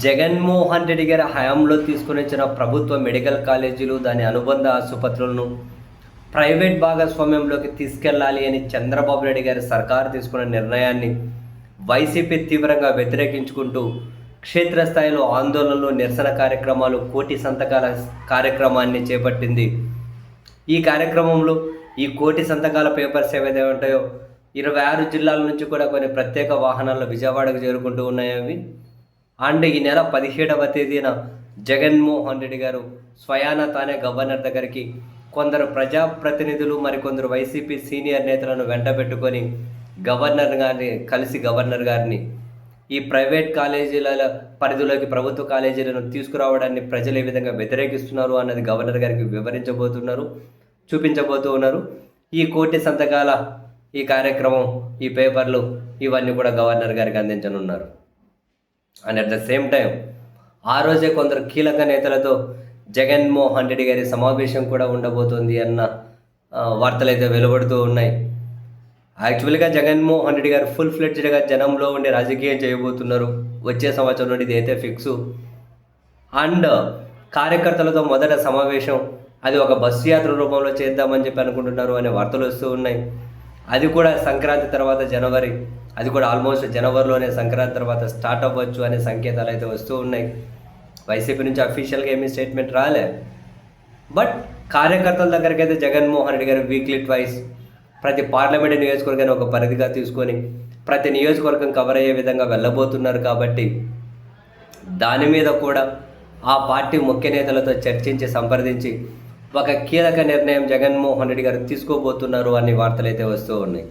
జగన్మోహన్ రెడ్డి గారి హయాంలో తీసుకొని వచ్చిన ప్రభుత్వ మెడికల్ కాలేజీలు దాని అనుబంధ ఆసుపత్రులను ప్రైవేట్ భాగస్వామ్యంలోకి తీసుకెళ్లాలి అని చంద్రబాబు నాయుడు గారి సర్కారు తీసుకున్న నిర్ణయాన్ని వైసీపీ తీవ్రంగా వ్యతిరేకించుకుంటూ క్షేత్రస్థాయిలో ఆందోళనలు నిరసన కార్యక్రమాలు కోటి సంతకాల కార్యక్రమాన్ని చేపట్టింది. ఈ కార్యక్రమంలో ఈ కోటి సంతకాల పేపర్స్ ఏవైతే ఉంటాయో 26 జిల్లాల నుంచి కూడా కొన్ని ప్రత్యేక వాహనాలు విజయవాడకు చేరుకుంటూ ఉన్నాయి. అవి అండ్ ఈ నెల 17వ తేదీన జగన్మోహన్ రెడ్డి గారు స్వయాన తానే గవర్నర్ దగ్గరికి కొందరు ప్రజాప్రతినిధులు మరికొందరు వైసీపీ సీనియర్ నేతలను వెంటబెట్టుకొని గవర్నర్ గారిని ఈ ప్రైవేట్ కాలేజీల పరిధిలోకి ప్రభుత్వ కాలేజీలను తీసుకురావడాన్ని ప్రజలు ఏ విధంగా వ్యతిరేకిస్తున్నారు అన్నది గవర్నర్ గారికి చూపించబోతూ ఉన్నారు. ఈ కోటి సంతకాల ఈ కార్యక్రమం, ఈ పేపర్లు ఇవన్నీ కూడా గవర్నర్ గారికి అందించనున్నారు. And at the same time ఆ రోజే కొందరు కీలక నేతలతో జగన్మోహన్ రెడ్డి గారి సమావేశం కూడా ఉండబోతోంది అన్న వార్తలు అయితే వెలువడుతూ ఉన్నాయి. యాక్చువల్గా జగన్మోహన్ రెడ్డి గారు ఫుల్ ఫ్లెడ్జ్డ్గా జనంలో ఉండి రాజకీయం చేయబోతున్నారు. వచ్చే సంవత్సరం నుండి ఇది అయితే ఫిక్సు. అండ్ కార్యకర్తలతో మొదట సమావేశం, అది ఒక బస్సు యాత్ర రూపంలో చేద్దామని చెప్పి అనుకుంటున్నారు అనే వార్తలు వస్తూ ఉన్నాయి. అది కూడా సంక్రాంతి తర్వాత అది కూడా ఆల్మోస్ట్ జనవరిలోనే సంక్రాంతి తర్వాత స్టార్ట్ అవ్వచ్చు అనే సంకేతాలు అయితే వస్తూ ఉన్నాయి. వైసీపీ నుంచి అఫీషియల్గా ఏమీ స్టేట్మెంట్ రాలే. బట్ కార్యకర్తల దగ్గరికి అయితే జగన్మోహన్ రెడ్డి గారు వీక్లీ ట్వైస్ ప్రతి పార్లమెంట్ నియోజకవర్గాన్ని ఒక పరిధిగా తీసుకొని ప్రతి నియోజకవర్గం కవర్ అయ్యే విధంగా వెళ్ళబోతున్నారు. కాబట్టి దాని మీద కూడా ఆ పార్టీ ముఖ్య నేతలతో చర్చించి సంప్రదించి ఒక కీలక నిర్ణయం జగన్మోహన్ రెడ్డి గారు తీసుకోబోతున్నారు అనే వార్తలు అయితే వస్తూ ఉన్నాయి.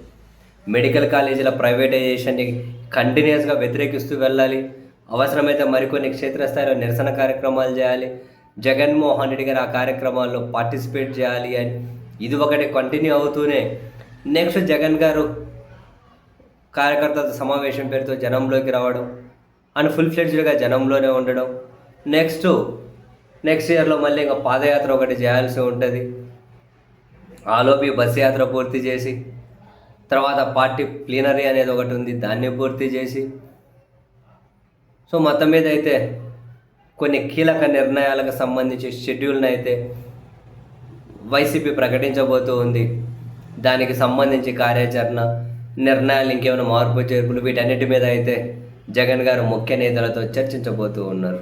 మెడికల్ కాలేజీల ప్రైవేటైజేషన్ని కంటిన్యూస్గా వ్యతిరేకిస్తూ వెళ్ళాలి. అవసరమైతే మరికొన్ని క్షేత్రస్థాయిలో నిరసన కార్యక్రమాలు చేయాలి. జగన్మోహన్ రెడ్డి గారు ఆ కార్యక్రమాల్లో పార్టిసిపేట్ చేయాలి అని ఇది ఒకటి కంటిన్యూ అవుతూనే నెక్స్ట్ జగన్ గారు కార్యకర్తల సమావేశం పేరుతో జనంలోకి రావడం అండ్ ఫుల్ ఫ్లెడ్జ్డ్గా జనంలోనే ఉండడం. నెక్స్ట్ ఇయర్లో మళ్ళీ ఇంకా పాదయాత్ర ఒకటి చేయాల్సి ఉంటుంది. ఆలోపి బస్సు యాత్ర పూర్తి చేసి తర్వాత పార్టీ ప్లీనరీ అనేది ఒకటి ఉంది, దాన్ని పూర్తి చేసి సో మొత్తం మీద అయితే కొన్ని కీలక నిర్ణయాలకు సంబంధించి షెడ్యూల్ని అయితే వైసీపీ ప్రకటించబోతూ ఉంది. దానికి సంబంధించి కార్యాచరణ, నిర్ణయాలు, ఇంకేమైనా మార్పు చేర్పులు వీటన్నిటి మీద అయితే జగన్ గారు ముఖ్య నేతలతో చర్చించబోతూ ఉన్నారు.